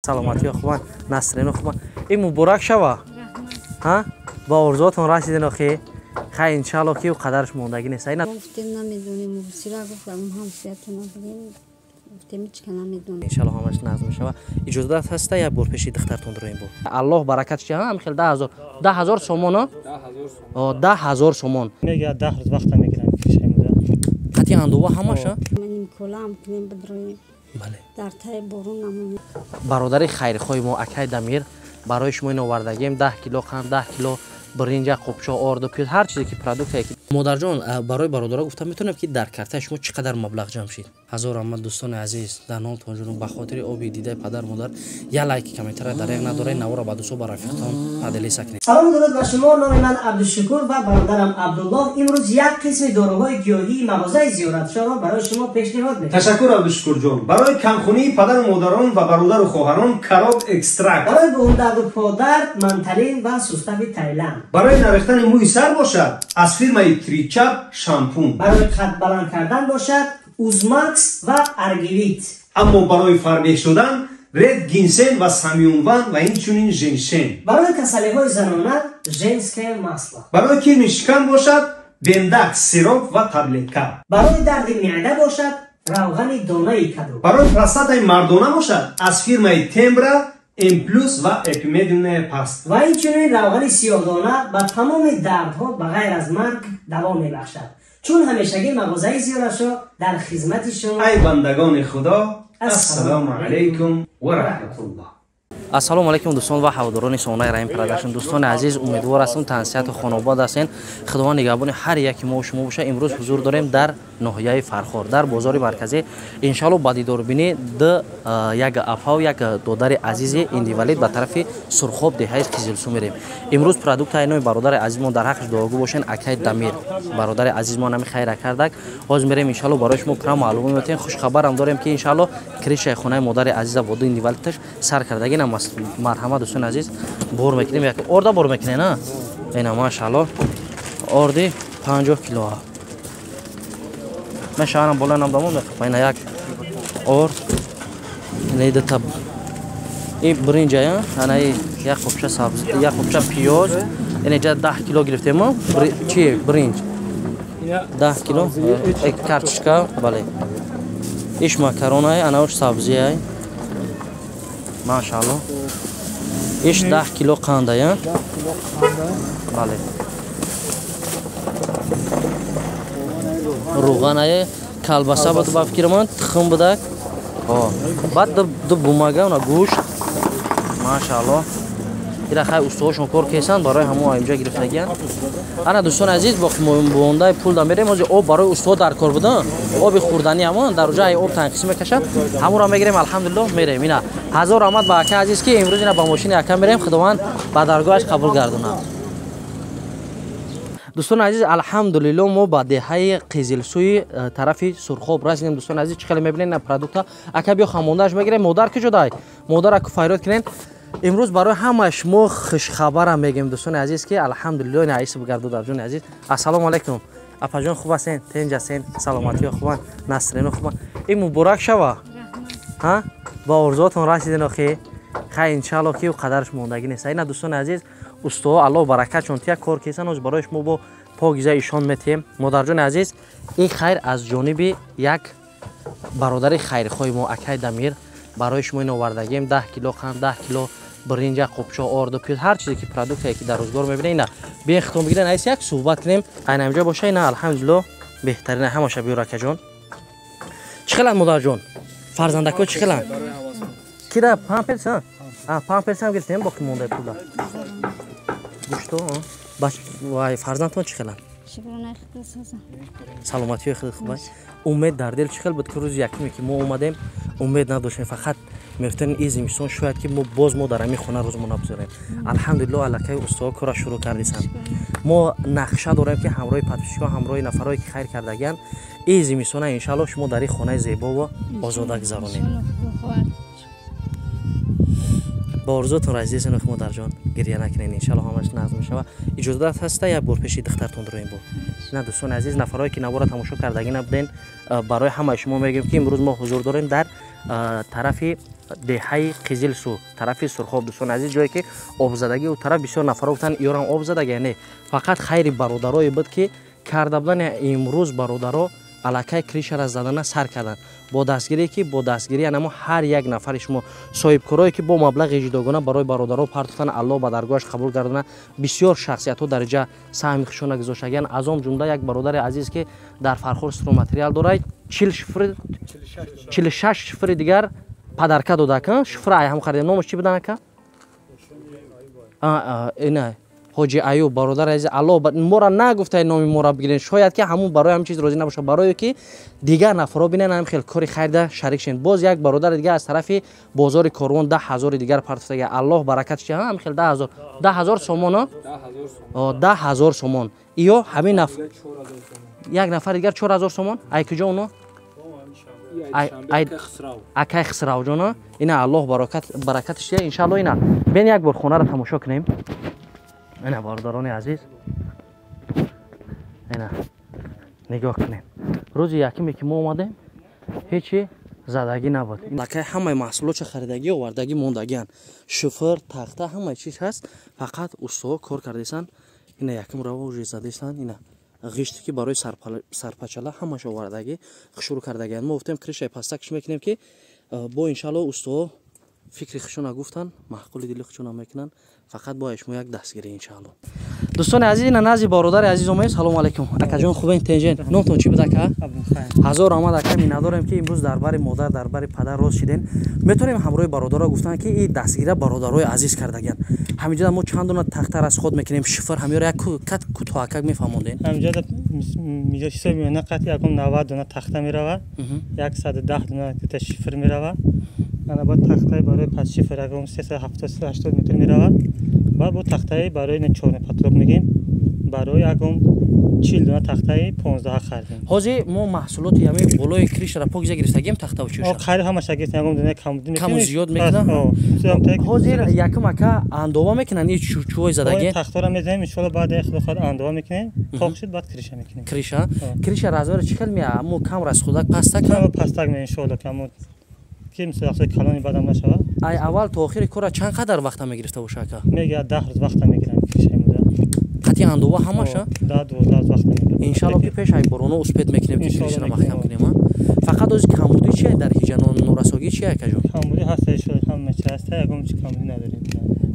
سلامتی خوبان نصرین خوبان این مبارک شوه ها با آرزوتون رسیدین اخی خیر ان شاء الله که قدرش موندگی نیست اینا گفتیم نمیدونیم مبصرا گفتم هم سیاتون بودیم گفتیم هیچ کنه نمیدونیم ان شاء الله همش نظم شوه اجازه داد هست یک بار پیش دخترتون درویم بود الله برکتش چه هم خیلی 10000 سومون 10000 سومون میگه 10 روز وقت میگیرن کشیم حتی اندوه همش منیم کلام کنیم بدرویم بله در تای بارون نمونیم برادر خیرخواه ما اکای دمیر برای شما این آوردگیم 10 کیلو قند 10 کیلو برنج قبچه آرد و پیاز هر چیزی که پروداکت مادر جان برای برادرها گفتم میتونم که در کارت شما چقدر مبلغ جمع شید هزار رحمت دوستان عزیز در نام تون به خاطر آبی دیده پدر مادر یا لایک کامنتر دریغ نداره نوارا بعد صبح رفیقتان پدلی سکنید سلام درود بر شما نام من عبدالشکور و برادرم عبدالله امروز یک قسم داروهای گیاهی مغازه زیارت شاه را برای شما پیشنهاد می‌کنم تشکر عبدالشکور جان برای کمخونی پدر و مادران و برادر و خواهران کراب اکسترکت برای بوم درد و پادرد منتلین و سوستاب تایلند برای نریختن موی سر باشد از فرمای تریچاپ شامپون برای قد بلند کردن باشد اوزماکس و ارگیویت اما برای فربه شدن رد گینسن و سمیونوان و اینچونین ژنشن برای کسلی های زنانه ژنسکه ماسلا برای کرم شکم باشد بندکس سیروپ و تابلتکا برای درد معده باشد روغن دانه کدو برای پروستات مردانه باشد از فرمای تمبرا ام پلوس و اپیمدون پاست و اینچنین روغن سیاه‌دانه به تمام دردها بغیر از مرگ دوا میبخشد چون همیشگی مغازه زیارت شاه در خدمت شما ای بندگان خدا السلام علیکم و رحمت الله السلام علیکم دوستان و هواداران سونای رایم پروداکشن دوستان عزیز امیدوار هستم تنسیت و خانواده هستین خدا نگهبان هر یکی ما و شما باشه امروز حضور داریم در ناحیه فرخار در بازار مرکزی ان شاء الله با دیدار بینی د یک اپا و یک دادر عزیز اندیولید به طرف سرخاب دهه قزلسو میریم امروز پروداکت اینو برادر عزیزمون در حقش دعاگو باشین اکای دمیر برادر عزیز ما نمی خیر کرده باز میریم ان شاء الله برای شما پرام معلومه میتین خوش خبرم داریم که ان شاء الله کریش خونه مادر عزیز و دو اندیولتش سر کردگی نم مرحمت دوستان عزیز بور میکنیم یک اردا بور میکنه نه اینا ماشاءالله اردی 50 کیلو من شانم بالا نام دامون میخوام یک اور نیده تب این برنج ها انا یک خوبچه سبز یک خوبچه پیاز اینجا 10 کیلو گرفتیم ما چی برنج 10 کیلو یک کارتشکا بله ایش ماکارونه اناش سبزی های ماشاءالله ایش 10 کیلو قنده یا بله روغن های کلباسه بود با فکر من تخم بوده بعد دو بومگه و گوشت ماشاءالله این خیلی استواشون کار کیسن برای همون اینجا گرفتگی انا دوستان عزیز با بونده پول دام میریم از آب برای استو در کار بودن آب خوردنی همون در جای آب تنقیس میکشه همون را میگیریم الحمدلله میریم اینا هزار رحمت با اکا عزیز که امروز اینا با ماشین اکا میریم خداوند با درگاهش قبول گردونه دوستان عزیز الحمدلله ما با دهه قزلسوی طرف سرخاب رسیدیم دوستان عزیز چخیلی میبینین نه پروداکت اکا بیا خاموندهش میگیریم مادر که جدای مادر اکو فایرات کنین امروز برای همش ما خوش خبرم میگیم دوستان عزیز که الحمدلله این عیسی بگردو در جون عزیز السلام علیکم اپا جان خوب هستین تنج هستین سلامتی خوبان نصرین خوبان این مبارک شوه ها با آرزوتون رسیدین اخی خیر ان شاء الله که قدرش موندگی نیست اینا دوستان عزیز استوا الله برکت چون تیا کار کیسن از برایش ما با پاکیزه ایشان میتیم مادر جان عزیز این خیر از جانب یک برادر خیرخواه ما اکای دمیر برای شما این آوردگیم 10 کیلو قند 10 کیلو برنج قبچه آرد و پیاز هر چیزی که پروداکتی که در روزگار میبینین نه بیا ختم بگیرین ایس یک صحبت کنیم این اینجا باشه اینا الحمدلله بهترین همشه بیو رکا جان چخلن مادر جان فرزندکو چخلن کی دا پامپرس ها پامپرس هم گرفتیم با کی مونده پولا گوشتو باش وای فرزندتون چخلن شکرانه خدا سازم سلامتی خود خوبه امید در دل چخل بود که روز یکمی که ما اومدیم امید نداشتیم فقط میفتن ایزی میشون شاید که ما باز ما در همین خونه روزمون نبذاریم الحمدلله الکی استاد کار شروع کردیسن ما نقشه داریم که همراه پادشاه همراه نفرایی که خیر کردگان ایزی میشونه ان شاء الله شما در این خانه زیبا و آزاده گذرونید با آرزوتون عزیز نخ مادر جان گریه نکنین ان شاء الله همش نظم شوه اجازه داد هست یک بار پیش دخترتون درویم بود نه دوستان عزیز نفرایی که نوارا تماشا کردگی نبودین برای همه شما میگیم که امروز ما حضور داریم در طرف деҳаи қизилсу тарафи сурхоб дӯстон азиз ҷое ки обзадагӣ ӯ тараф бисёр нафаро гуфтанд ёрам обзадаге не фақат хайри бародарое буд ки карда будани имрӯз бародаро аллакай кришара задана сар карданд бо дастгирие ки бо дастгирии анамо ҳар як нафари шумо соҳибкорое ки бо маблағи ҷудогона барои бародаро партофтан аллоҳ ба даргоҳаш қабул гардона бисёр шахсиятҳо дарҷа саҳми хушона гузоштагиянд аз он ҷумла як бародари азиз ки дар фархор стройматериал дорад 46 шифри дигар падарка додака шифра ай ҳам харидем номаш чӣ будан ака ина ҳоҷи аюб бародари азиз аллоҳ моро нагуфтаи номи моро бигирен шояд ки ҳамун барои ҳам чиз розӣ набошад барое ки дигар нафаро бинен ҳам хел кори хайрда шарик шен боз як бародари дигар аз тарафи бозори корвон 10,000 дигар партофтага аллоҳ баракатш ҳам хел 10,000 сомон 10,000 сомон иё ҳамин як нафари дигар 4,000 сомон ай куҷо уно акай хисравҷона ина аллоҳ баракатш иншаалло ина бен як бор хонаро тамошо кунем ина бародарони азиз ина нигоҳ кунем рӯзи якиме ки мо омадем ҳечи задагӣ набуд лакай ҳамаи маҳсулотчо харидагӣ овардагӣ мондагиянд шифр тахта ҳамаи чиз ҳаст фақат устоо кор кардесан ина яким раво уже задесан ина ғиште ки барои сарпачала ҳамаш овардагӣ хушрӯ кардагиянд мо гуфтем кришаи пастакш мекунем ки бо иншаалло устоо фикри хушона гуфтанд маҳқули дили хушона мекунанд фақат бо шумо як дастгирӣ иншаалло дӯстони азиз ина назди бародари азиз омаед салому алайкум акаҷон хубен тенҷен номтон чӣ буд ака ҳазор омад ака миннатдорем ки имрӯз дар бари модар дар бари падар рост шиден метавонем ҳамроҳи бародаро гуфтанд ки ин дастгира бародарои азиз кардагиянд ҳаминҷода мо чанд дона тахта расход мекунем шифр ҳамёро як кат кӯтоҳакак мефаҳмондем ҳаминҷода миҷо чизо миёна қати якум 90 дона тахта меравад 110 дона кӯта шифр меравад ана бо тахтаи барои пас шифр якум 370-380 метр меравад баъд бо тахтаи барои чорни патрок мегем барои якум 40 дона тахтаи 15 хардем ҳозир мо маҳсулоти ҳамин болои кришара покиза гирифтагем тахта учуша хайр ҳамаша гирифтем якум дона каму зиёд мекунад ҳозир якум ака андова мекунанд ин чӯвои задаги тахтора мезанем иншоалло баъд худо хоҳад андова мекунем пок шуд баъд криша мекунем криша размери чӣ хел меа мо кам расходак пастак пастак ме иншоалло каму ки мисол калони бадам нашавад ай аввал то охири кора чанд қадар вақта мегирифта боша ака мега 10 рӯз вақта мегирам кришаимуда қати андова ҳамаша 10-12 рӯз вақта мегирам иншаалло ки пеш ай бороно успед мекунем ки кришара маҳкам кунем фақат ози камбудӣ чи дар ҳиҷанон норасогӣ чи акаҷон камбудӣ ҳаст ҳама чи ҳаст ягон чи камбудӣ надорем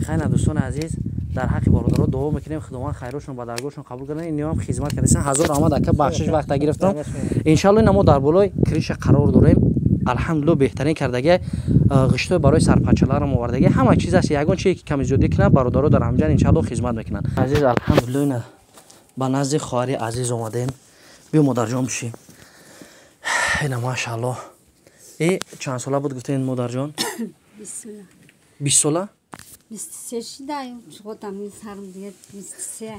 хайна дӯстони азиз дар ҳаққи бародаро дуо мекунем худованд хайрошон ба даргоҳшон қабул карданд ин ниём хизмат кардасан ҳазор омад ака бахшиш вақта гирифтам иншаалло ина мо дар болои криша қарор дорем алҳамдулилло беҳтарин кардаги ғиштои барои сарпачаларам овардаги ҳама чиз аст ягон чизе ки ками зиёдӣ кунад бародаро дар ҳамҷан иншаалло хизмат мекунанд азиз алҳамдулилло ина ба назди хоҳари азиз омадем биё модарҷон бишем ина машаалло чанд сола буд гуфтен модарҷон 20 сола 23 шидаю чуғотам сарм диет 23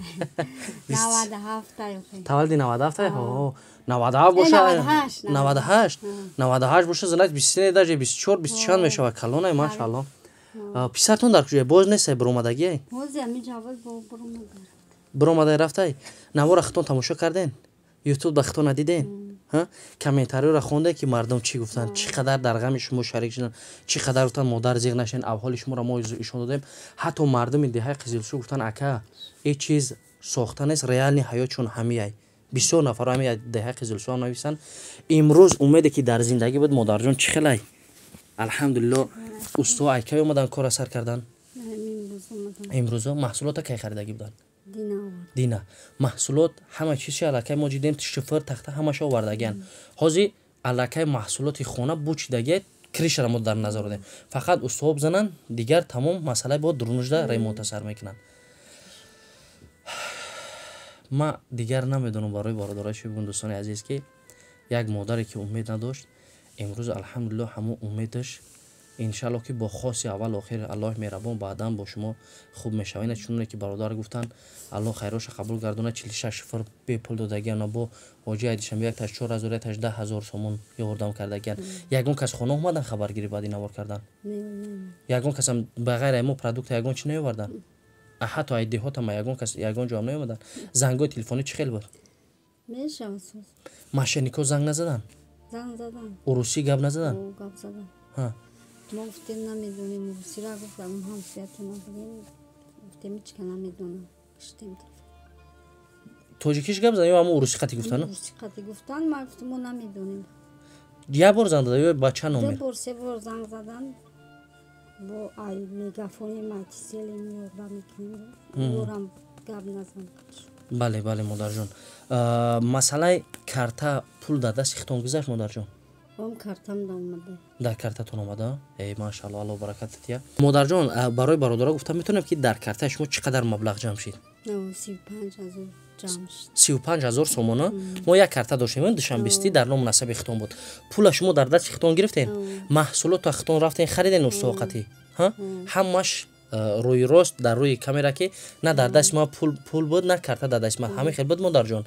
97 таваллуди 97 97 боша 98 боша занак 23 даже 24 24 мешавад калонай машаалло писартон дар куҷоя боз нестай биромадагиай биромадай рафтай навора хитон тамошо карден ютуб ба хитон надиден комментариёро хонде ки мардум чӣ гуфтанд чӣ қадар дар ғами шумо шарик шуданд чӣ қадар гуфтанд модар зиқ нашен авҳоли шуморо мо ишон додем ҳатто мардуми деҳаи қизилсу гуфтанд ака ин чиз сохта нест реални ҳаёт чун ҳамияй бисёр нафаро ҳамияй деҳаи қизилсу ҳам нависанд имрӯз умеде ки дар зиндагӣ буд модарҷон чӣ хелай алҳамдулилло усто айкай омадан кора сар кардан имрӯзо маҳсулота кай харидагӣ буданд дина маҳсулот ҳама чиз чи аллакай мо дидем шифр тахта ҳамаша овардагиянд ҳозир аллакай маҳсулоти хона бучидаги кришара мо дар назар додем фақат устуоб зананд дигар тамом масъалаи бо дурнужда ремонта сар мекунанд ма дигар намедонам барои бародарои чӣ бигӯям дӯстони азиз ки як модаре ки умед надошт имрӯз алҳамдулилло ҳамон умедаш иншаалло ки бо хоси аввал охир аллоҳи меҳрабон баъдан бо шумо хуб мешавад ина чуноне ки бародар гуфтанд аллоҳ хайроша қабул гардона 46 шифр бепул додагияна бо ҳоҷи айдишам 1,4 10,000 сомон ёрдам кардагиян ягон кас хона омадан хабаргирӣ баъди навор кардан ягон касам ба ғайр мо продукта ягон чи наёвардан ҳатто ай деҳотам ягон кас ягон ҷо ҳам наёмадан зангои телефонӣ чӣ хел буд машинико занг назадан урусӣ гап назадан ما گفتیم نمیدونیم روسی را گفتم اون هم سیاتی نبودیم گفتیم هیچ که نمیدونم کشتیم توجیکیش گپ زدن یا همون روسی خطی گفتن؟ روسی خطی گفتن ما گفتیم ما نمیدونیم یه بار زنگ داده یا بچه نامید؟ 2 بار 3 بار زنگ زدن با ای میگافونی ماتیسیل میوردم میکنیم اورم گپ نزن بله بله مادر جان مسئله کارتا پول داده سیختون گذاشت مادر جان اون کارتم اومده در کارتتون اومده ای ماشاءالله الله برکتت یا مادر جان برای برادرها گفتم میتونم که در کارت شما چقدر مبلغ جمع شید 35,000 جمع شد 35,000 سومانه ما یک کارت داشتیم دوشنبه در نام نسب اختون بود پول شما در دست اختون گرفتین محصولات اختون رفتین خریدین سوقتی ها همش روی راست در روی کامera که نه در دست ما پول بود نه کارت در دست ما همه خیلی بود مادر جان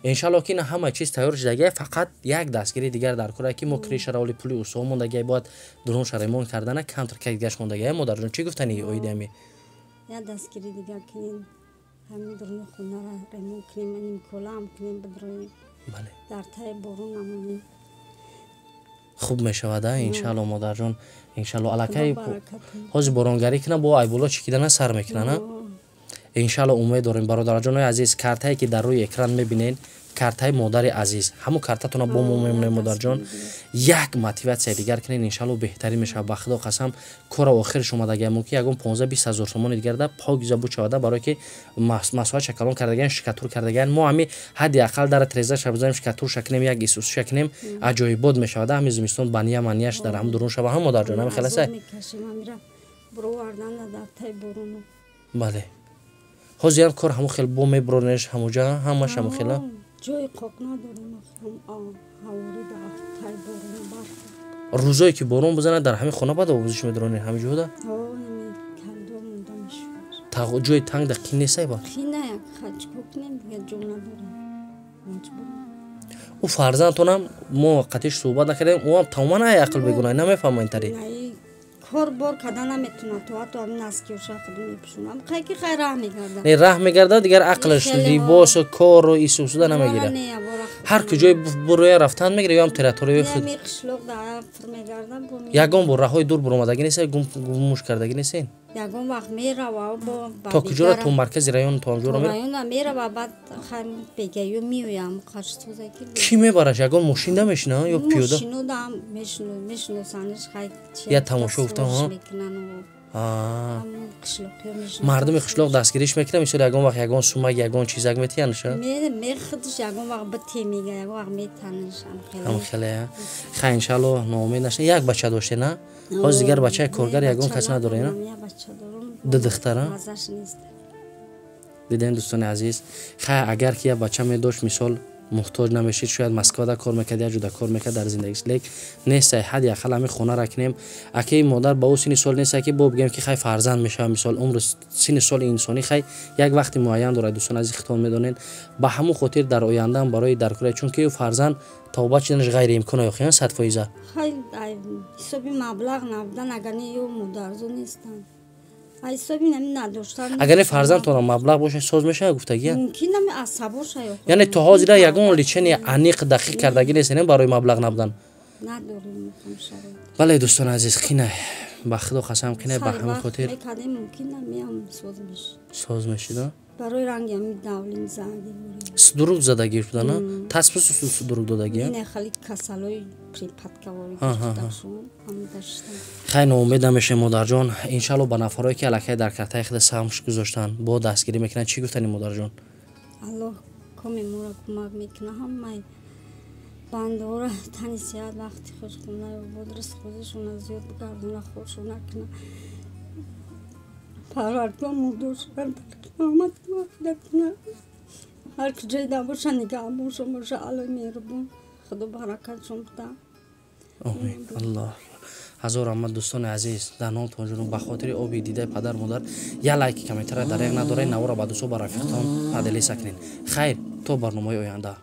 ان شاء الله که نه همه چیز تیار شده فقط یک دستگیری دیگر در کوره که مکریش راولی پولی و موندگی باید درون شرایمون کردن کانتر کیگش موندگی مادر جان چی گفتنی اویدمی یا دستگیری دیگر کنین همین درون خونه را ریمون کنیم این کلام کنیم بدرویم بله در تای بارون نمونیم خوب میشود ان شاء الله مادر جان ان شاء الله الکی حاج بارانگری کنه با ایبولا چکیدن سر میکنه ان شاء الله امید داریم برادر جان عزیز کارتایی که در روی اکران میبینین کارتای مادر عزیز همون کارتاتون با ما میمونه مادر جان یک موتیواسیون دیگر کنین ان شاء الله بهتری میشه با خدا قسم کار آخر شما دیگه ممکن یگون 15-20 هزار تومان دیگر ده پاگیزا بوچاده برای که مسائل شکلون کردگان شکاتور کردگان ما همین حدی اقل در 13 شب بزنیم شکاتور شکنیم یک ایسوس شکنیم عجایب بود میشود همین زمستون بانیا مانیاش در هم درون شب هم مادر جان خلاص برو واردن در تای بارون بله حاضرین کار همو خیلی بو میبرونش هموجا همش همو خیلی جای قاق نداریم هواری در تای بارون برف روزایی که بارون بزنه در همین خونه بعد آوازش میدرونی همین جودا همین کندو مونده میشه جای تنگ دقیق نیست با خینه یک خچ بکنیم دیگه جو نداریم مجبوریم او فرزندتونم ما قطعش صحبت نکردیم او هم تماما عقل بگونه نمیفهمه اینطوری کار بار کردن نمیتونه تو همین اسکیوشا خودم میپشونم خیلی خیر راه میگرده نه راه میگرده دیگر عقلش لباس و کار و ایسوسودا نمیگیره هر کجای بروی رفتن میگیره یا هم تریتوری خود میخشلوق در میگردم یگان بر راههای دور برآمدگی نیست گمش کردگی نیستین یگان وقت میره و با تا کجا تو مرکز رایون تو اونجا میره رایون میره و بعد خم بگیو میویم خرج تو زکی کی میبرش یگان ماشین نمیشینه یا پیاده ماشینو دام میشنو سانش خیلی یا تماشا گفتم ها مردم خشلاق دستگیریش میکنه میشه یگان وقت یگان سومه یگان چیزک میتینشه میخدش یگان وقت بتی میگه یگان وقت میتنش هم خیلی خیلی ان شاء الله ناامید نشه یک بچه داشته نه باز دیگر بچه کارگر یگان کس نداره نه دو دختره دیدین دوستان عزیز خیلی اگر که بچه می داشت مثال محتاج نمیشید شاید مسکادا کار میکرد یا جدا کار میکرد در زندگیش لیک نیست حد یا خلا می خونه رکنیم اکی مادر با سن سال نیست که با بگیم که خی فرزند میشه مثال عمر سن سال انسانی خی یک وقت معین داره دوستان عزیز خطاب میدونین با همون خاطر در آینده برای درکره چون که فرزند توبه چیزش غیر امکانه یا خیان 100% خیلی حسابی مبلغ نبودن اگر یو مدرزو نیستن حسابی نداشتن اگر فرزند تو مبلغ باشه ساز میشه گفتگی ممکن نمی عصبور شه یعنی تو حاضر یگون لیچنی انیق دقیق کردگی نیست نه برای مبلغ نبودن نداریم بله دوستان عزیز خینه با خدا قسم خینه با همین خاطر ممکن نمیام ساز میشه برای رنگ هم داولین زنگی دروغ زدگی شده نه تصفیه دروغ دادگی این خیلی کسالای پریپات کاری داشتن خیلی امید نمیشه مادر جان ان شاء الله با نفرایی که الکی در کارتای خود سهمش گذاشتن با دستگیری میکنن چی گفتنی مادر جان الله کمی مورا کمک میکنه همه بندورا تنیسیات وقتی خوش خونه و درست خودشون زیاد بگردونه خودشون نکنه پرورتون مودوش کرد آمد کنه هر کجای دابوشن نگاه باشه الله میربون خدا برکت شما بده آمین الله هزار رحمت دوستان عزیز در نام تونجون بخاطر آبی دیده پدر مادر یا لایک کامنت را دریغ نداره نورا با دوستو با رفیقتان پدلی سکنین خیر تو برنامه آینده